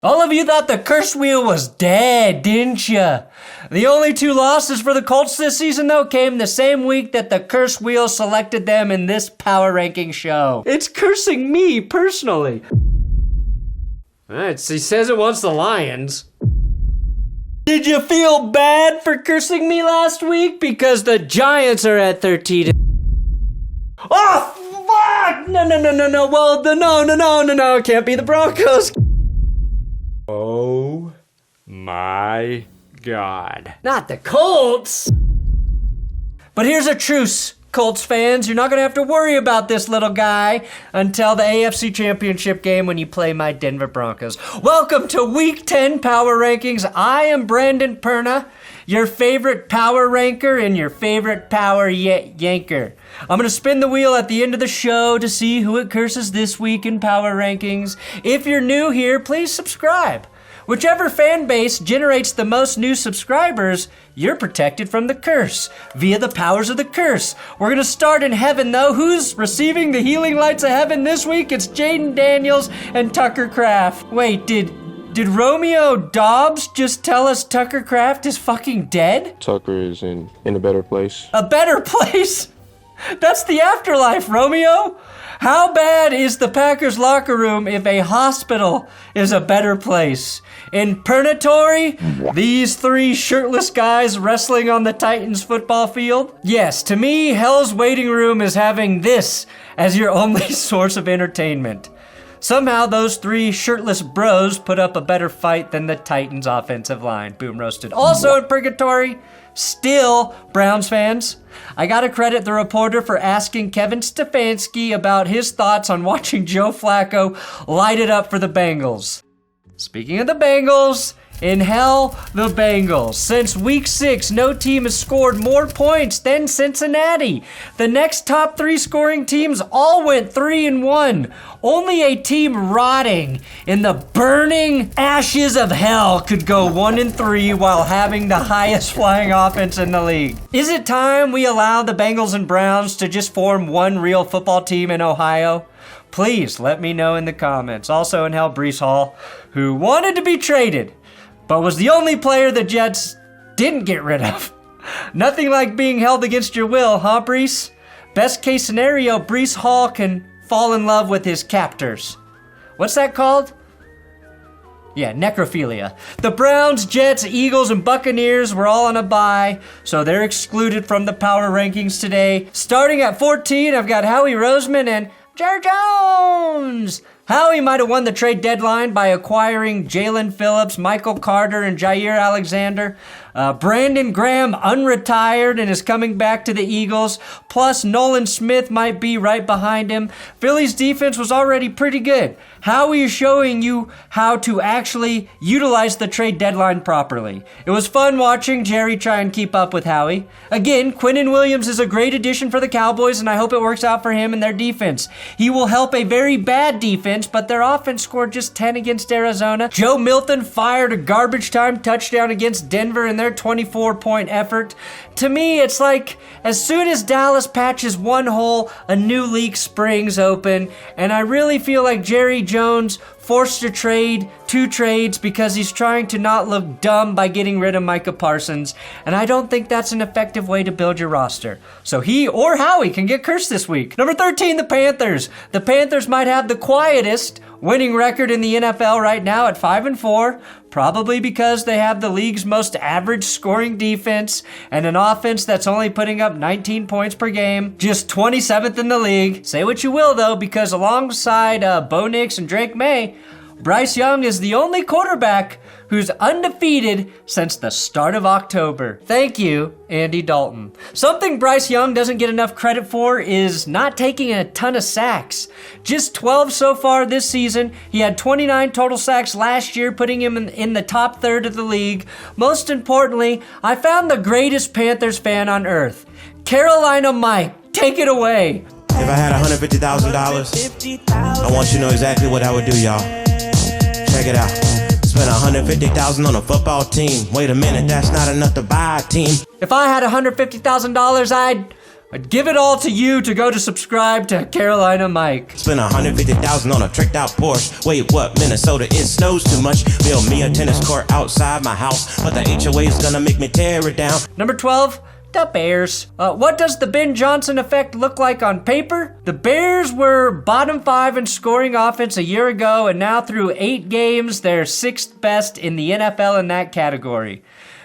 All of you thought the curse wheel was dead, didn't ya? The only 2 losses for the Colts this season, though, came the same week that the curse wheel selected them in this power ranking show. It's cursing me, personally. Alright, so he says it wants the Lions. Did you feel bad for cursing me last week? Because the Giants are at 13. Oh, fuck! No. Well, no. It can't be the Broncos. Oh my God. Not the Colts. But here's a truce, Colts fans. You're not going to have to worry about this little guy until the AFC Championship game when you play my Denver Broncos. Welcome to Week 10 Power Rankings. I am Brandon Perna, your favorite power ranker and your favorite power yanker. I'm going to spin the wheel at the end of the show to see who it curses this week in power rankings. If you're new here, please subscribe. Whichever fan base generates the most new subscribers, you're protected from the curse via the powers of the curse. We're going to start in heaven, though. Who's receiving the healing lights of heaven this week? It's Jaden Daniels and Tucker Kraft. Wait, did Romeo Dobbs just tell us Tucker Kraft is fucking dead? Tucker is in a better place. A better place? That's the afterlife, Romeo. How bad is the Packers locker room if a hospital is a better place? In purgatory, these 3 shirtless guys wrestling on the Titans football field? Yes, to me, hell's waiting room is having this as your only source of entertainment. Somehow those 3 shirtless bros put up a better fight than the Titans offensive line. Boom roasted. Also in purgatory, still, Browns fans, I gotta credit the reporter for asking Kevin Stefanski about his thoughts on watching Joe Flacco light it up for the Bengals. Speaking of the Bengals, in hell, the Bengals. Since week 6, no team has scored more points than Cincinnati. The next top 3 scoring teams all went 3-1. Only a team rotting in the burning ashes of hell could go 1-3 while having the highest flying offense in the league. Is it time we allow the Bengals and Browns to just form one real football team in Ohio? Please let me know in the comments. Also in hell, Breece Hall, who wanted to be traded, but was the only player the Jets didn't get rid of. Nothing like being held against your will, huh, Breece? Best case scenario, Breece Hall can fall in love with his captors. What's that called? Yeah, necrophilia. The Browns, Jets, Eagles, and Buccaneers were all on a bye, so they're excluded from the power rankings today. Starting at 14, I've got Howie Roseman and Jerry Jones. Howie might have won the trade deadline by acquiring Jalen Phillips, Michael Carter, and Jair Alexander. Brandon Graham unretired and is coming back to the Eagles. Plus, Nolan Smith might be right behind him. Philly's defense was already pretty good. Howie is showing you how to actually utilize the trade deadline properly. It was fun watching Jerry try and keep up with Howie. Again, Quinnen Williams is a great addition for the Cowboys, and I hope it works out for him and their defense. He will help a very bad defense, but their offense scored just 10 against Arizona. Joe Milton fired a garbage time touchdown against Denver in their 24-point effort. To me, it's like as soon as Dallas patches one hole, a new leak springs open, and I really feel like Jerry Jones forced to trade 2 trades because he's trying to not look dumb by getting rid of Micah Parsons, and I don't think that's an effective way to build your roster. So he or Howie can get cursed this week. Number 13, the Panthers. The Panthers might have the quietest winning record in the NFL right now at 5-4, probably because they have the league's most average scoring defense and an offense that's only putting up 19 points per game, just 27th in the league. Say what you will, though, because alongside Bo Nix and Drake May, Bryce Young is the only quarterback who's undefeated since the start of October. Thank you, Andy Dalton. Something Bryce Young doesn't get enough credit for is not taking a ton of sacks. Just 12 so far this season. He had 29 total sacks last year, putting him in the top third of the league. Most importantly, I found the greatest Panthers fan on earth. Carolina Mike, take it away. If I had $150,000, I want you to know exactly what I would do, y'all. Check it out. Spent $150,000 on a football team. Wait a minute, that's not enough to buy a team. If I had $150,000, I'd I'd give it all to you to go to subscribe to Carolina Mike. Spend $150,000 on a tricked out Porsche. Wait, what? Minnesota, it snows too much. Build me a tennis court outside my house, but the HOA is gonna make me tear it down. Number 12, the Bears. What does the Ben Johnson effect look like on paper? The Bears were bottom 5 in scoring offense a year ago, and now through 8 games, they're 6th best in the NFL in that category.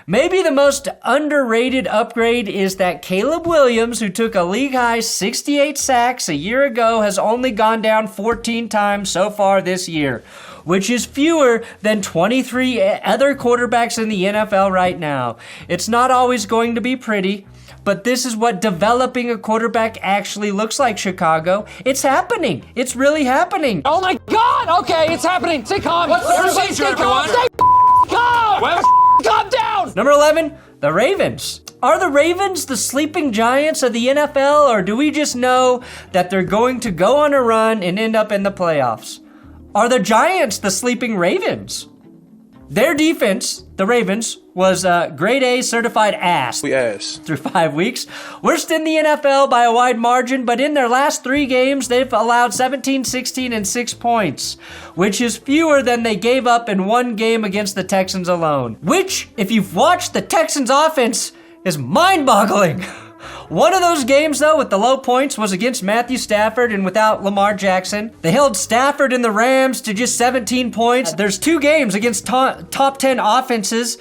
Maybe the most underrated upgrade is that Caleb Williams, who took a league-high 68 sacks a year ago, has only gone down 14 times so far this year, which is fewer than 23 other quarterbacks in the NFL right now. It's not always going to be pretty, but this is what developing a quarterback actually looks like, Chicago. It's happening. It's really happening. Oh my God! Okay, it's happening. Stay calm. What's the Everybody procedure, stay calm. everyone? Stay calm. Well, Calm down. Number 11, the Ravens. Are the Ravens the sleeping giants of the NFL, or do we just know that they're going to go on a run and end up in the playoffs? Are the Giants the sleeping Ravens? Their defense, the Ravens, was grade A certified ass through 5 weeks. Worst in the NFL by a wide margin, but in their last 3 games, they've allowed 17, 16, and 6 points, which is fewer than they gave up in 1 game against the Texans alone. Which, if you've watched the Texans offense, is mind-boggling. One of those games, though, with the low points was against Matthew Stafford and without Lamar Jackson. They held Stafford and the Rams to just 17 points. There's 2 games against top 10 offenses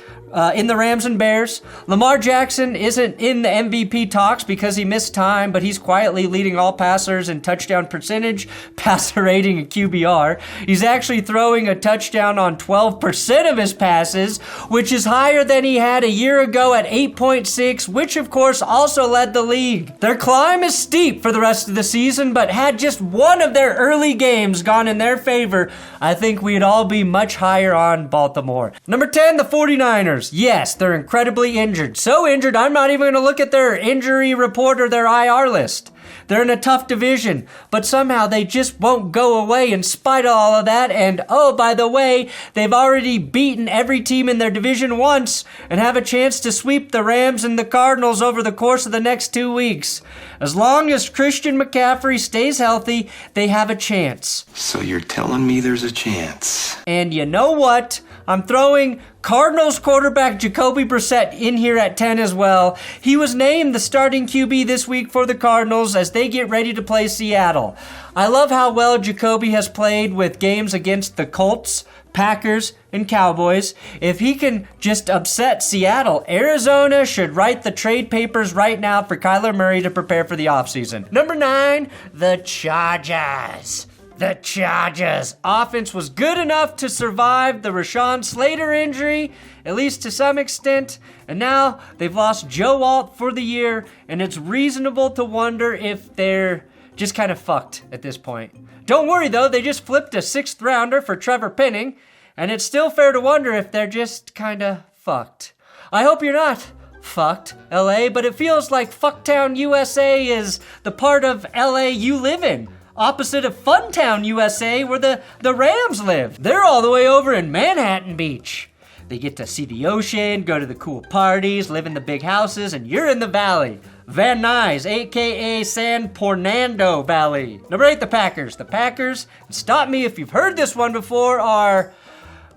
in the Rams and Bears. Lamar Jackson isn't in the MVP talks because he missed time, but he's quietly leading all passers in touchdown percentage, passer rating, and QBR. He's actually throwing a touchdown on 12% of his passes, which is higher than he had a year ago at 8.6, which of course also led the league. Their climb is steep for the rest of the season, but had just one of their early games gone in their favor, I think we'd all be much higher on Baltimore. Number 10, the 49ers. Yes, they're incredibly injured. So injured, I'm not even going to look at their injury report or their IR list. They're in a tough division, but somehow they just won't go away in spite of all of that. And oh, by the way, they've already beaten every team in their division once and have a chance to sweep the Rams and the Cardinals over the course of the next 2 weeks. As long as Christian McCaffrey stays healthy, they have a chance. So you're telling me there's a chance? And you know what? I'm throwing Cardinals quarterback Jacoby Brissett in here at 10 as well. He was named the starting QB this week for the Cardinals as they get ready to play Seattle. I love how well Jacoby has played with games against the Colts, Packers, and Cowboys. If he can just upset Seattle, Arizona should write the trade papers right now for Kyler Murray to prepare for the offseason. Number 9, the Chargers. The Chargers. Offense was good enough to survive the Rashawn Slater injury, at least to some extent, and now they've lost Joe Alt for the year, and it's reasonable to wonder if they're just kind of fucked at this point. Don't worry though, they just flipped a 6th rounder for Trevor Penning, and it's still fair to wonder if they're just kind of fucked. I hope you're not fucked, LA, but it feels like Fucktown, USA is the part of LA you live in. Opposite of Funtown, USA, where the Rams live. They're all the way over in Manhattan Beach. They get to see the ocean, go to the cool parties, live in the big houses, and you're in the valley. Van Nuys, a.k.a. San Fernando Valley. Number 8, the Packers. The Packers, stop me if you've heard this one before, are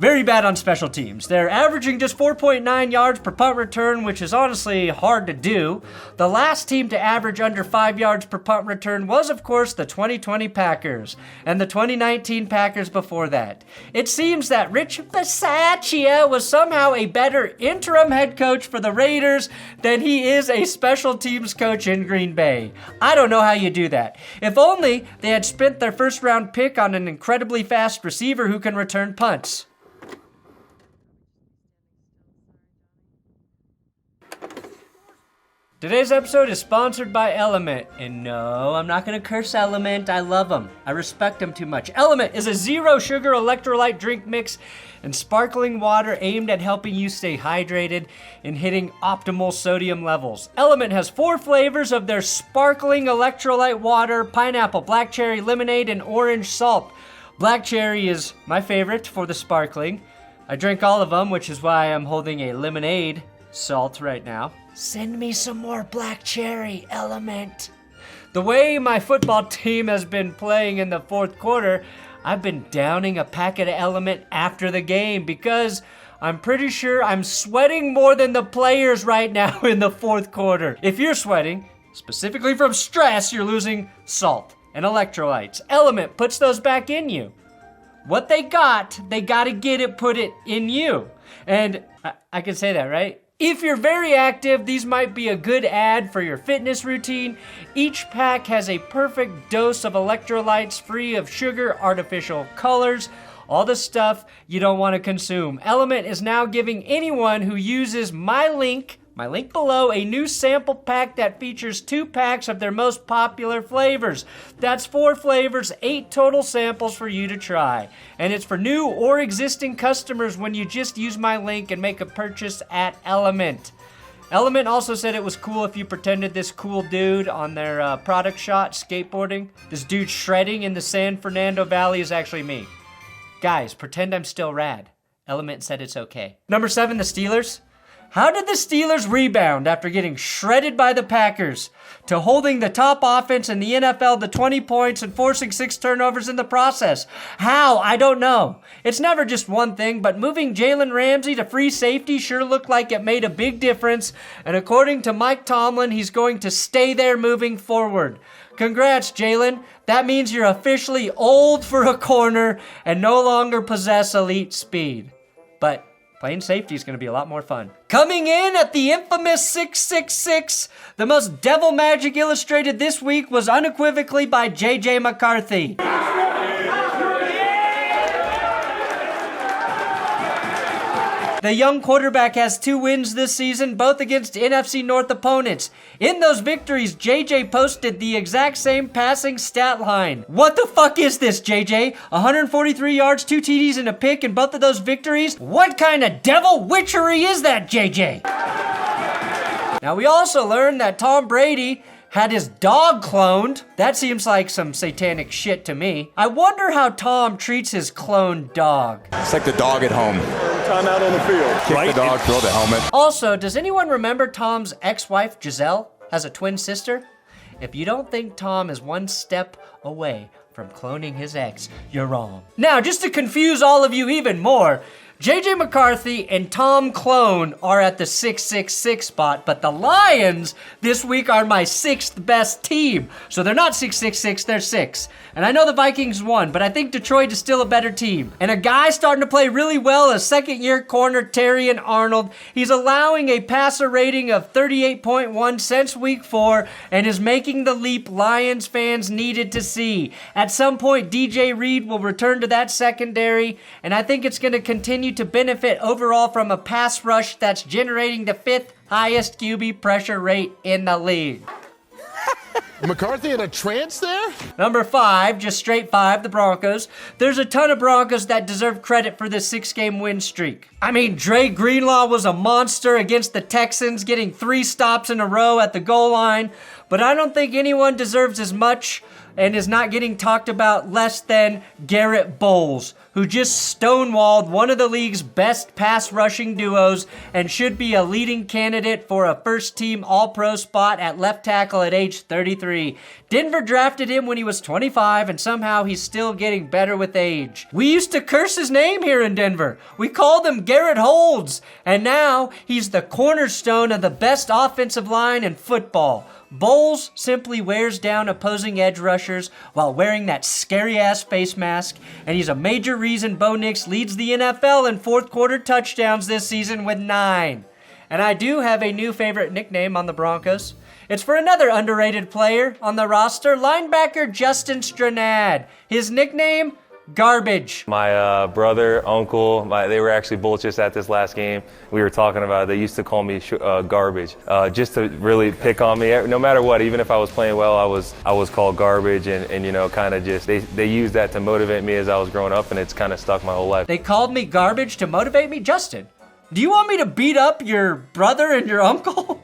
very bad on special teams. They're averaging just 4.9 yards per punt return, which is honestly hard to do. The last team to average under 5 yards per punt return was, of course, the 2020 Packers, and the 2019 Packers before that. It seems that Rich Bisaccia was somehow a better interim head coach for the Raiders than he is a special teams coach in Green Bay. I don't know how you do that. If only they had spent their first-round pick on an incredibly fast receiver who can return punts. Today's episode is sponsored by Element, and no, I'm not gonna curse Element. I love them. I respect them too much. Element is a zero-sugar electrolyte drink mix and sparkling water aimed at helping you stay hydrated and hitting optimal sodium levels. Element has 4 flavors of their sparkling electrolyte water: pineapple, black cherry, lemonade, and orange salt. Black cherry is my favorite for the sparkling. I drink all of them, which is why I'm holding a lemonade salt right now. Send me some more black cherry, Element. The way my football team has been playing in the fourth quarter, I've been downing a packet of Element after the game because I'm pretty sure I'm sweating more than the players right now in the fourth quarter. If you're sweating, specifically from stress, you're losing salt and electrolytes. Element puts those back in you. What they got to get it, put it in you. And I can say that, right? If you're very active, these might be a good ad for your fitness routine. Each pack has a perfect dose of electrolytes free of sugar, artificial colors, all the stuff you don't want to consume. Element is now giving anyone who uses my link below, a new sample pack that features 2 packs of their most popular flavors. That's 4 flavors, 8 total samples for you to try. And it's for new or existing customers when you just use my link and make a purchase at Element. Element also said it was cool if you pretended this cool dude on their product shot skateboarding. This dude shredding in the San Fernando Valley is actually me. Guys, pretend I'm still rad. Element said it's okay. Number 7, the Steelers. How did the Steelers rebound after getting shredded by the Packers to holding the top offense in the NFL to 20 points and forcing 6 turnovers in the process? How? I don't know. It's never just one thing, but moving Jalen Ramsey to free safety sure looked like it made a big difference, and according to Mike Tomlin, he's going to stay there moving forward. Congrats, Jalen. That means you're officially old for a corner and no longer possess elite speed. But playing safety is going to be a lot more fun. Coming in at the infamous 666, the most devil magic illustrated this week was unequivocally by J.J. McCarthy. The young quarterback has 2 wins this season, both against NFC North opponents. In those victories, JJ posted the exact same passing stat line. What the fuck is this, JJ? 143 yards, 2 TDs, and a pick in both of those victories? What kind of devil witchery is that, JJ? Now, we also learned that Tom Brady had his dog cloned. That seems like some satanic shit to me. I wonder how Tom treats his cloned dog. It's like the dog at home. Time out on the field. Kick the dog, throw the helmet. Also, does anyone remember Tom's ex-wife, Giselle, has a twin sister? If you don't think Tom is one step away from cloning his ex, you're wrong. Now, just to confuse all of you even more, J.J. McCarthy and Tom Clone are at the 666 spot, but the Lions this week are my 6th best team. So they're not 666, they're 6. And I know the Vikings won, but I think Detroit is still a better team. And a guy starting to play really well is second-year corner Terrion Arnold. He's allowing a passer rating of 38.1 since week 4 and is making the leap Lions fans needed to see. At some point, DJ Reed will return to that secondary, and I think it's going to continue to benefit overall from a pass rush that's generating the 5th highest QB pressure rate in the league. McCarthy in a trance there? Number 5, just straight 5, the Broncos. There's a ton of Broncos that deserve credit for this 6-game win streak. I mean, Dre Greenlaw was a monster against the Texans, getting 3 stops in a row at the goal line, but I don't think anyone deserves as much and is not getting talked about less than Garrett Bowles, who just stonewalled one of the league's best pass rushing duos and should be a leading candidate for a first-team All-Pro spot at left tackle at age 33. Denver drafted him when he was 25, and somehow he's still getting better with age. We used to curse his name here in Denver. We called him Garrett Holds, and now he's the cornerstone of the best offensive line in football. Bowles simply wears down opposing edge rushers while wearing that scary-ass face mask, and he's a major reason Bo Nix leads the NFL in fourth-quarter touchdowns this season with 9. And I do have a new favorite nickname on the Broncos. It's for another underrated player on the roster, linebacker Justin Stranad. His nickname, Garbage. My brother, uncle, they were actually both just at this last game. We were talking about it. They used to call me Garbage, just to really pick on me. No matter what, even if I was playing well, I was called Garbage, and you know, kind of just they used that to motivate me as I was growing up, and it's kind of stuck my whole life. They called me Garbage to motivate me? Justin, do you want me to beat up your brother and your uncle?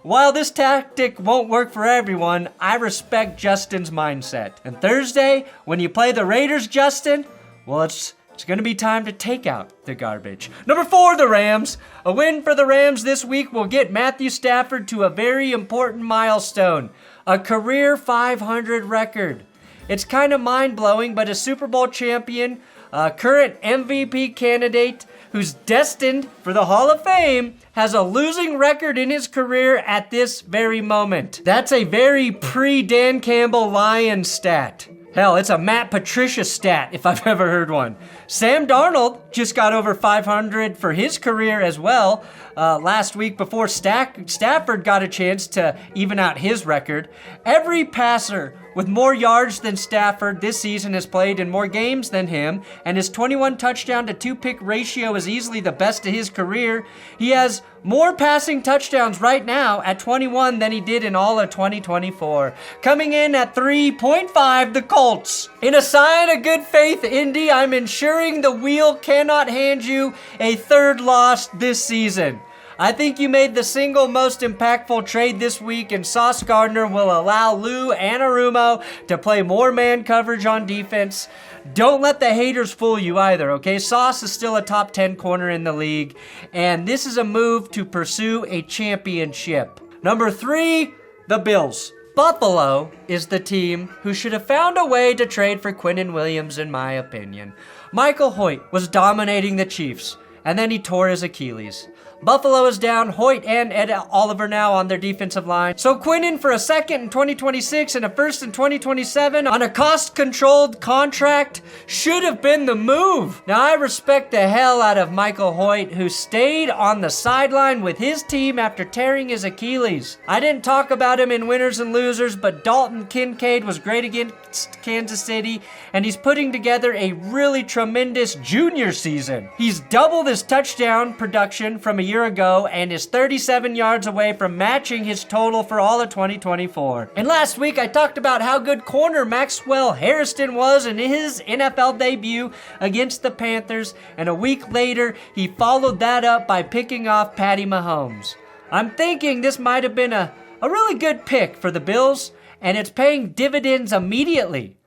While this tactic won't work for everyone, I respect Justin's mindset. And Thursday, when you play the Raiders, Justin, well, it's It's going to be time to take out the garbage. Number 4, the Rams. A win for the Rams this week will get Matthew Stafford to a very important milestone, a career 500 record. It's kind of mind-blowing, but a Super Bowl champion, a current MVP candidate who's destined for the Hall of Fame, has a losing record in his career at this very moment. That's a very pre-Dan Campbell Lions stat. Hell, it's a Matt Patricia stat, if I've ever heard one. Sam Darnold just got over 500 for his career as well last week before Stafford got a chance to even out his record. Every passer with more yards than Stafford this season has played in more games than him, and his 21 touchdown to 2-pick ratio is easily the best of his career. He has more passing touchdowns right now at 21 than he did in all of 2024. Coming in at 3.5, the Colts. In a sign of good faith, Indy, I'm ensuring the wheel cannot hand you a third loss this season. I think you made the single most impactful trade this week, and Sauce Gardner will allow Lou Anarumo to play more man coverage on defense. Don't let the haters fool you either, okay? Sauce is still a top 10 corner in the league, and this is a move to pursue a championship. Number 3, the Bills. Buffalo is the team who should have found a way to trade for Quinnen Williams, in my opinion. Michael Hoyt was dominating the Chiefs, and then he tore his Achilles. Buffalo is down Hoyt and Ed Oliver now on their defensive line. So Quinnen for a second in 2026 and a first in 2027 on a cost-controlled contract should have been the move. Now, I respect the hell out of Michael Hoyt, who stayed on the sideline with his team after tearing his Achilles. I didn't talk about him in winners and losers, but Dalton Kincaid was great against Kansas City, and he's putting together a really tremendous junior season. He's doubled his touchdown production from a year ago and is 37 yards away from matching his total for all of 2024. And last week I talked about how good corner Maxwell Hairston was in his NFL debut against the Panthers, and a week later he followed that up by picking off Patty Mahomes. I'm thinking this might have been a really good pick for the Bills, and it's paying dividends immediately,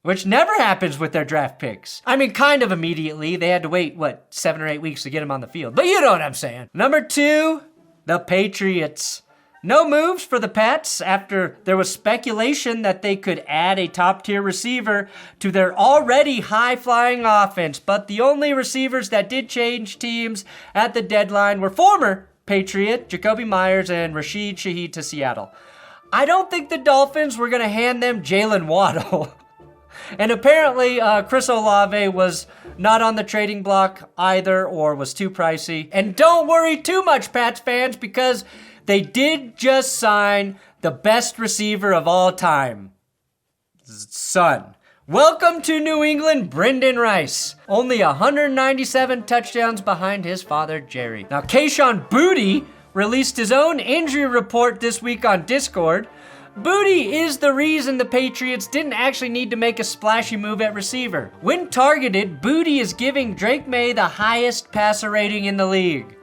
which never happens with their draft picks. I mean, kind of immediately. They had to wait, 7 or 8 weeks to get him on the field. But you know what I'm saying. Number 2, the Patriots. No moves for the Pats after there was speculation that they could add a top-tier receiver to their already high-flying offense. But the only receivers that did change teams at the deadline were former Patriot Jacoby Myers and Rashid Shaheed to Seattle. I don't think the Dolphins were going to hand them Jalen Waddle. And apparently, Chris Olave was not on the trading block either, or was too pricey. And don't worry too much, Pats fans, because they did just sign the best receiver of all time. Son. Welcome to New England, Brendan Rice. Only 197 touchdowns behind his father, Jerry. Now, Kayshon Boutte released his own injury report this week on Discord. Boutte is the reason the Patriots didn't actually need to make a splashy move at receiver. When targeted, Boutte is giving Drake May the highest passer rating in the league.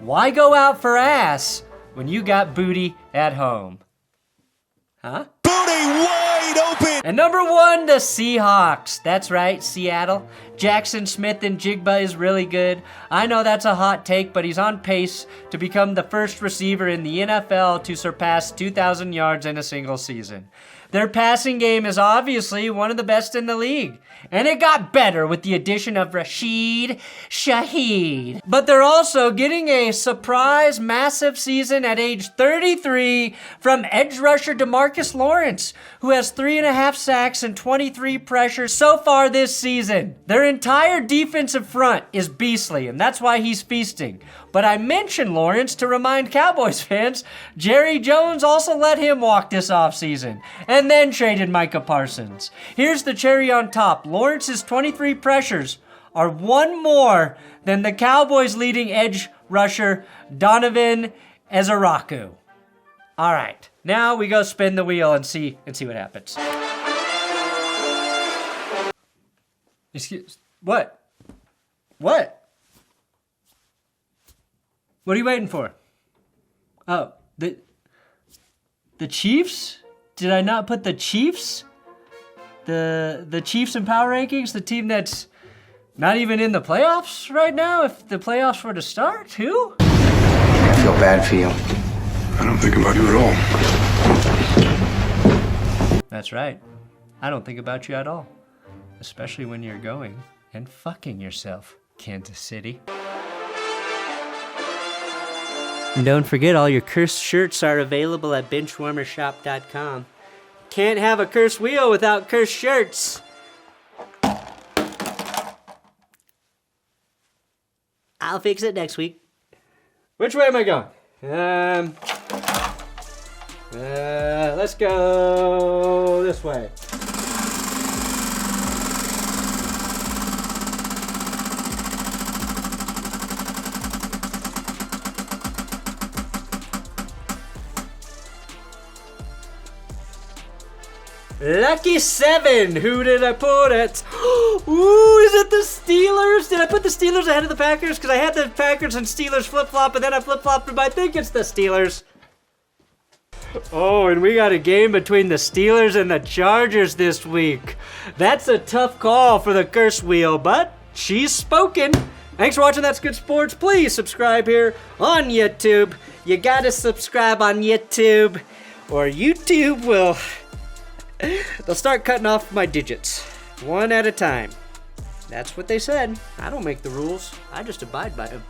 Why go out for ass when you got Boutte at home? Huh? Booty wide open! And number 1, the Seahawks. That's right, Seattle. Jackson Smith and Jigba is really good. I know that's a hot take, but he's on pace to become the first receiver in the NFL to surpass 2,000 yards in a single season. Their passing game is obviously one of the best in the league, and it got better with the addition of Rashid Shaheed. But they're also getting a surprise massive season at age 33 from edge rusher DeMarcus Lawrence, who has 3.5 sacks and 23 pressures so far this season. Their entire defensive front is beastly, and that's why he's feasting. But I mentioned Lawrence to remind Cowboys fans, Jerry Jones also let him walk this offseason, and then traded Micah Parsons. Here's the cherry on top. Lawrence's 23 pressures are one more than the Cowboys' leading edge rusher, Donovan Ezeraku. All right, now we go spin the wheel and see what happens. Excuse, what? What? What are you waiting for? Oh, the Chiefs? Did I not put the Chiefs? The Chiefs in power rankings? The team that's Not even in the playoffs right now? If the playoffs were to start, who? I feel bad for you. I don't think about you at all. That's right. I don't think about you at all. Especially when you're going and fucking yourself, Kansas City. And don't forget, all your cursed shirts are available at benchwarmershop.com. Can't have a cursed wheel without cursed shirts. I'll fix it next week. Which way am I going? Let's go this way. Lucky 7. Who did I put it? Ooh, is it the Steelers? Did I put the Steelers ahead of the Packers? Because I had the Packers and Steelers flip-flop, and then I flip-flopped them. I think it's the Steelers. Oh, and we got a game between the Steelers and the Chargers this week. That's a tough call for the curse wheel, but she's spoken. Thanks for watching That's Good Sports. Please subscribe here on YouTube. You gotta subscribe on YouTube, or YouTube will... They'll start cutting off my digits, one at a time. That's what they said. I don't make the rules. I just abide by them.